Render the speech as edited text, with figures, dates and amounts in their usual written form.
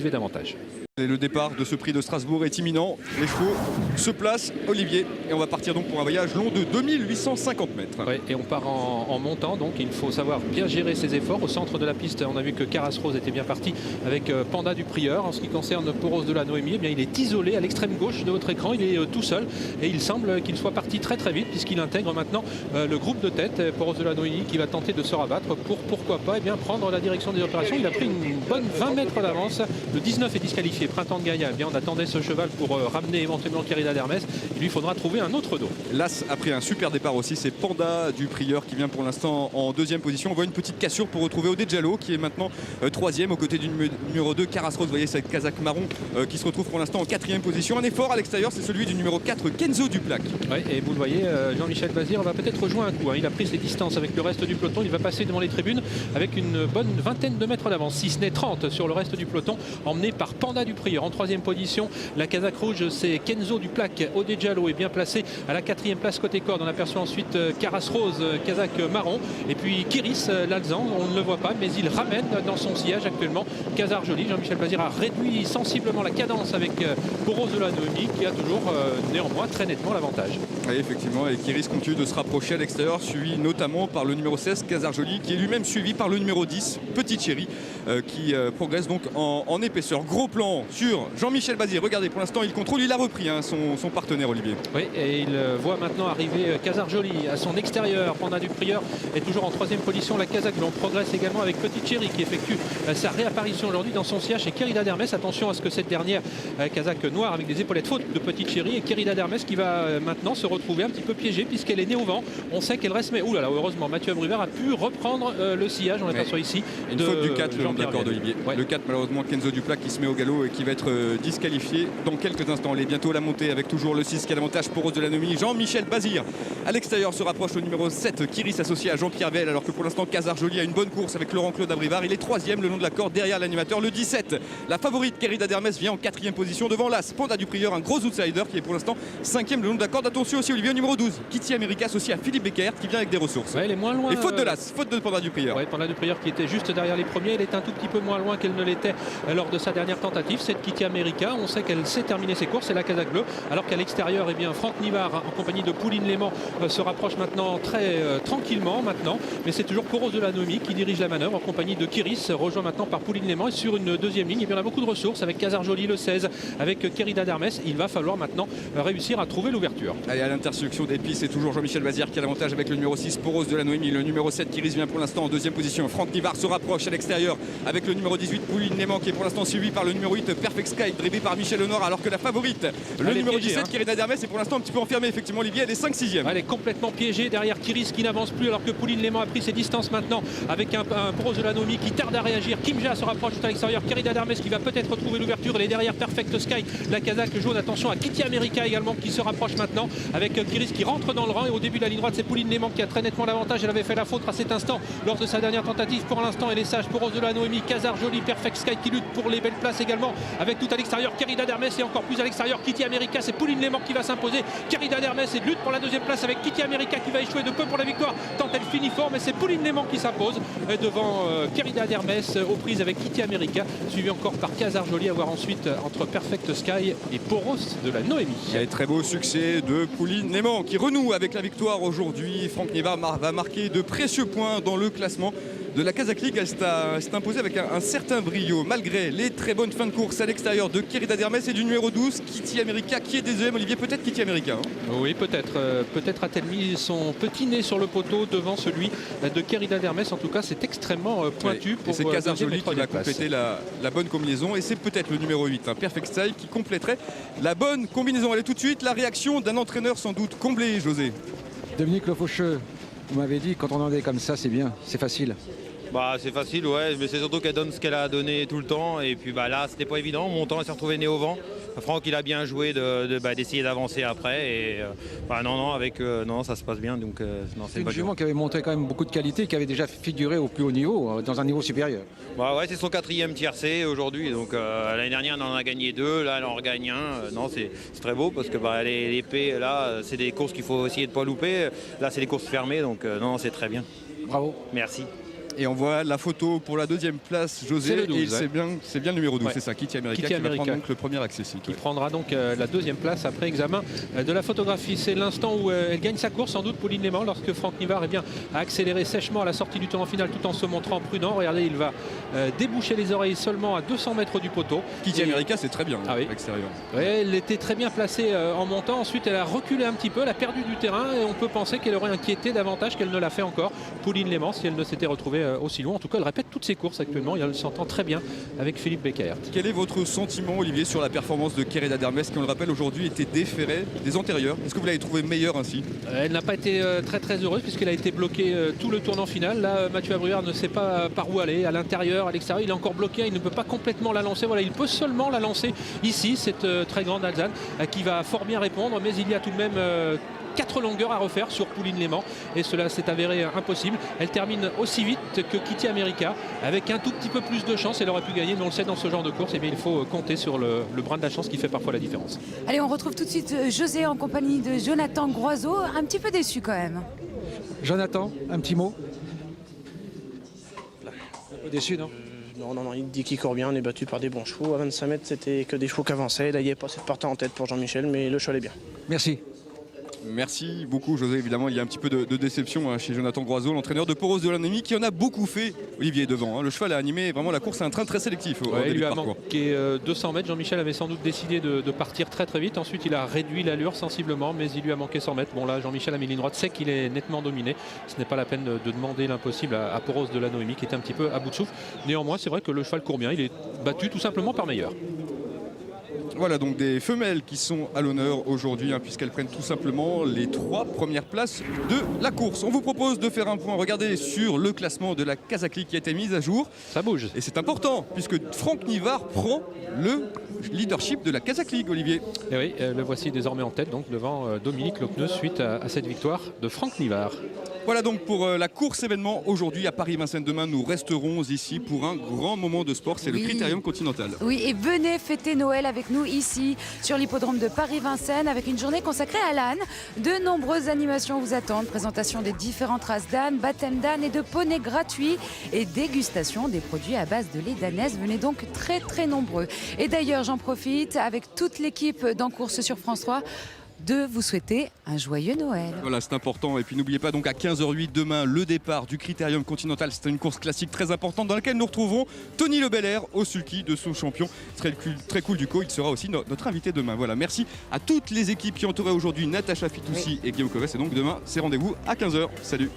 Davantage. Et le départ de ce prix de Strasbourg est imminent. Les chevaux se placent, Olivier, et on va partir donc pour un voyage long de 2850 mètres. Ouais, et on part en montant, donc il faut savoir bien gérer ses efforts. Au centre de la piste, on a vu que Caras Rose était bien parti avec Panda du Prieur. En ce qui concerne Poros de la Noémie, eh bien, il est isolé à l'extrême gauche de votre écran. Il est tout seul et il semble qu'il soit parti très vite puisqu'il intègre maintenant le groupe de tête. Poros de la Noémie qui va tenter de se rabattre pour pourquoi pas prendre la direction des opérations. Il a pris une bonne 20 mètres d'avance. Le 19 est disqualifié. Printemps de Gaïa, eh bien, on attendait ce cheval pour ramener éventuellement Querida d'Hermès. Il lui faudra trouver un autre dos. L'As a pris un super départ aussi, c'est Panda du Prieur qui vient pour l'instant en deuxième position. On voit une petite cassure pour retrouver Odé Diallo qui est maintenant troisième aux côtés du numéro 2 Caras Rose. Vous voyez cette Kazakh marron qui se retrouve pour l'instant en quatrième position. Un effort à l'extérieur, c'est celui du numéro 4 Kenzo Duplac. Ouais, et vous le voyez, Jean-Michel Bazir va peut-être rejoindre un coup. Il a pris ses distances avec le reste du peloton. Il va passer devant les tribunes avec une bonne vingtaine de mètres d'avance, si ce n'est 30 sur le reste du peloton, emmené par Panda du Prieur. En troisième position, la Kazakh rouge, c'est Kenzo Duplac. Odé Diallo est bien placé à la quatrième place côté corde. On aperçoit ensuite Caras Rose, Kazakh marron. Et puis Kiris, l'Alzan, on ne le voit pas, mais il ramène dans son sillage actuellement Casar Joli. Jean-Michel Bazir a réduit sensiblement la cadence avec Poros de la Noémie qui a toujours néanmoins très nettement l'avantage. Oui, effectivement, et Kiris continue de se rapprocher à l'extérieur, suivi notamment par le numéro 16 Casar Joli, qui est lui-même suivi par le numéro 10 Petit Thierry, qui progresse donc en épaisseur. Gros plan sur Jean-Michel Bazir. Regardez, pour l'instant il contrôle, il a repris son partenaire Olivier. Oui, et il voit maintenant arriver Casar Joli à son extérieur. Panda du Prieur est toujours en troisième position. La Kazakh l'on progresse également avec Petit Thierry qui effectue sa réapparition aujourd'hui dans son sillage. Et Querida d'Hermès, attention à ce que cette dernière Kazakh noire avec des épaulettes faute de Petit Thierry, et Querida d'Hermès qui va maintenant se retrouver un petit peu piégée puisqu'elle est née au vent. On sait qu'elle reste, mais oulala, heureusement Mathieu Abrivard a pu reprendre le sillage. On aperçoit ici une faute du 4 le long de l'accord d'Olivier. Le 4 malheureusement Kenzo Duplac qui se met au galop et qui va être disqualifié dans quelques instants. Elle est bientôt à la montée avec toujours le 6 qui a l'avantage pour Poros de la Noémie. Jean-Michel Bazir à l'extérieur se rapproche au numéro 7 Kiris associé à Jean-Pierre Vell, alors que pour l'instant Casar Joli a une bonne course avec Laurent-Claude Abrivard. Il est troisième le long de la corde derrière l'animateur. Le 17, la favorite Querida d'Hermès vient en quatrième position devant l'As Panda du Prieur, un gros outsider qui est pour l'instant cinquième le long de la corde. Attention aussi Olivier au numéro 12 Kitty America associé à Philippe Becker qui vient avec des ressources. Ouais, elle est moins loin. Et faute de l'As, faute de Panda du Prieur. Ouais, Panda du Prieur qui était juste derrière les premiers. Elle est un tout petit peu moins loin qu'elle ne l'était lors de sa dernière tentative. Cette Kitty America, on sait qu'elle sait terminer ses courses, c'est la Kazakh bleue, alors qu'à l'extérieur, eh bien, Franck Nivard en compagnie de Pouline Léman se rapproche maintenant très tranquillement maintenant, mais c'est toujours Poros de la Noémie qui dirige la manœuvre en compagnie de Kiris, rejoint maintenant par Pouline Léman, et sur une deuxième ligne, eh bien, on a beaucoup de ressources avec Casar Joli le 16, avec Querida d'Hermès. Il va falloir maintenant réussir à trouver l'ouverture. Allez, à l'intersection des pistes, c'est toujours Jean-Michel Bazir qui a l'avantage avec le numéro 6 Poros de la Noémie. Le numéro 7 Kiris vient pour l'instant en deuxième position. Franck Nivard se rapproche à l'extérieur avec le numéro 18 Pouline Léman qui est pour l'instant suivi par le numéro 8 Perfect Sky, drivé par Michel Honor, alors que la favorite, le numéro 17 Querida d'Hermès, est pour l'instant un petit peu enfermé. Effectivement Olivier, elle est 5-6e. Elle est complètement piégée derrière Kiris qui n'avance plus, alors que Pouline Léman a pris ses distances maintenant avec un Poros de la Noémie qui tarde à réagir. Kimja se rapproche tout à l'extérieur. Querida d'Hermès qui va peut-être retrouver l'ouverture. Elle est derrière Perfect Sky, la Kazakh jaune. Attention à Kitty America également qui se rapproche maintenant avec Kiris qui rentre dans le rang, et au début de la ligne droite c'est Pouline Léman qui a très nettement l'avantage. Elle avait fait la faute à cet instant lors de sa dernière tentative. Pour l'instant elle est sage. Poros de la Noémie, Casar Joli, Perfect Sky qui lutte pour les belles places également avec tout à l'extérieur Querida d'Hermès, et encore plus à l'extérieur Kitty America. C'est Pouline Léman qui va s'imposer. Querida d'Hermès et lutte pour la deuxième place avec Kitty America qui va échouer de peu pour la victoire tant elle finit fort, mais c'est Pouline Léman qui s'impose devant Querida d'Hermès aux prises avec Kitty America, suivi encore par Casar Joli, à voir ensuite entre Perfect Sky et Poros de la Noémie. Et très beau succès de Pouline Léman qui renoue avec la victoire aujourd'hui. Franck Nivard va marquer de précieux points dans le classement de la Kazakh League. Elle s'est imposée avec un certain brio malgré les très bonnes fins de course à l'extérieur de Querida d'Hermès et du numéro 12 Kitty America qui est deuxième. Olivier, peut-être Kitty America Oui, peut-être. Peut-être a-t-elle mis son petit nez sur le poteau devant celui de Querida d'Hermès. En tout cas, c'est extrêmement pointu. Et pour c'est Casar Joli qui va place. compléter la bonne combinaison, et c'est peut-être le numéro 8 Perfect Style qui compléterait la bonne combinaison. Allez, tout de suite la réaction d'un entraîneur sans doute comblé, José. Dominique Le Faucheux, vous m'avez dit quand on en est comme ça c'est bien, c'est facile. Bah, c'est facile, ouais, mais c'est surtout qu'elle donne ce qu'elle a donné tout le temps. Et puis bah, là, c'était pas évident. Montant, elle s'est retrouvée nez au vent. Franck, il a bien joué d'essayer d'avancer après. Et non, ça se passe bien. Donc, non, c'est une jument qui avait montré quand même beaucoup de qualité, qui avait déjà figuré au plus haut niveau, dans un niveau supérieur. Bah ouais, c'est son 4e tiercé aujourd'hui. Donc l'année dernière, elle en a gagné 2. Là, elle en regagne 1. Non, c'est très beau parce que bah, l'épée, là, c'est des courses qu'il faut essayer de ne pas louper. Là, c'est des courses fermées. Donc non, c'est très bien. Bravo. Merci. Et on voit la photo pour la deuxième place, José. C'est le 12, et c'est bien le numéro 12, ouais. c'est ça, Kitty America, Kitty qui va America, prendre donc le premier accès ici. qui prendra donc la deuxième place après examen de la photographie. C'est l'instant où elle gagne sa course, sans doute, Pauline Léman, lorsque Franck Nivard a accéléré sèchement à la sortie du tournant final tout en se montrant prudent. Regardez, il va déboucher les oreilles seulement à 200 mètres du poteau. Kitty America, c'est très bien, ah oui. à l'extérieur. Ouais, elle était très bien placée en montant. Ensuite, elle a reculé un petit peu, elle a perdu du terrain et on peut penser qu'elle aurait inquiété davantage qu'elle ne l'a fait encore. Pauline Léman, si elle ne s'était retrouvée aussi loin. En tout cas, elle répète toutes ses courses actuellement et elle s'entend très bien avec Philippe Becker. Quel est votre sentiment, Olivier, sur la performance de Querida Dermes, qui, on le rappelle, aujourd'hui était déférée des antérieurs? Est-ce que vous l'avez trouvé meilleure ainsi? Elle n'a pas été très heureuse puisqu'elle a été bloquée tout le tournant final. Là, Mathieu Abrivard ne sait pas par où aller, à l'intérieur, à l'extérieur. Il est encore bloqué, il ne peut pas complètement la lancer. Voilà, il peut seulement la lancer ici, cette très grande Alzane, qui va fort bien répondre, mais il y a tout de même 4 longueurs à refaire sur Pauline Léman et cela s'est avéré impossible. Elle termine aussi vite que Kitty America avec un tout petit peu plus de chance. Elle aurait pu gagner, mais on le sait, dans ce genre de course, eh bien, il faut compter sur le brin de la chance qui fait parfois la différence. Allez, on retrouve tout de suite José en compagnie de Jonathan Groiseau, un petit peu déçu quand même. Jonathan, un petit mot? Un peu déçu, non? Non, il dit qu'il court bien, on est battu par des bons chevaux. À 25 mètres, c'était que des chevaux qui avançaient. Là, il n'y avait pas cette partie en tête pour Jean-Michel, mais le cheval est bien. Merci. Merci beaucoup, José. Évidemment, il y a un petit peu de déception chez Jonathan Groiseau, l'entraîneur de Poros de l'Anami, qui en a beaucoup fait, Olivier, devant. Le cheval a animé vraiment la course à un train très sélectif. Il lui a manqué 200 mètres. Jean-Michel avait sans doute décidé de partir très vite. Ensuite, il a réduit l'allure sensiblement, mais il lui a manqué 100 mètres. Bon, là, Jean-Michel a mis ligne droite, sait qu'il est nettement dominé. Ce n'est pas la peine de demander l'impossible à Poros de l'Anomi, qui est un petit peu à bout de souffle. Néanmoins, c'est vrai que le cheval court bien. Il est battu tout simplement par meilleur. Voilà donc des femelles qui sont à l'honneur aujourd'hui, puisqu'elles prennent tout simplement les 3 premières places de la course. On vous propose de faire un point, regardez, sur le classement de la Kazakh qui a été mise à jour. Ça bouge. Et c'est important, puisque Franck Nivard prend le leadership de la Kazakh League, Olivier. Et oui, le voici désormais en tête, donc devant Dominique Lochneux, suite à cette victoire de Franck Nivard. Voilà donc pour la course événement aujourd'hui à Paris-Vincennes. Demain, nous resterons ici pour un grand moment de sport, c'est le Critérium Continental. Oui, et venez fêter Noël avec nous ici sur l'hippodrome de Paris-Vincennes avec une journée consacrée à l'âne. De nombreuses animations vous attendent, présentation des différentes races d'ânes, baptême d'âne et de poneys gratuits et dégustation des produits à base de lait d'ânesse. Venez donc très nombreux. Et d'ailleurs, j'en profite avec toute l'équipe d'En Course sur France 3 de vous souhaiter un joyeux Noël. Voilà, c'est important. Et puis n'oubliez pas donc à 15h08 demain le départ du Critérium Continental. C'est une course classique très importante dans laquelle nous retrouvons Tony Le Belair au sulky de son champion. Très cool du coup. Il sera aussi notre invité demain. Voilà, merci à toutes les équipes qui entouraient aujourd'hui Natacha Fitoussi et Guillaume Covès. Et donc demain, c'est rendez-vous à 15h. Salut.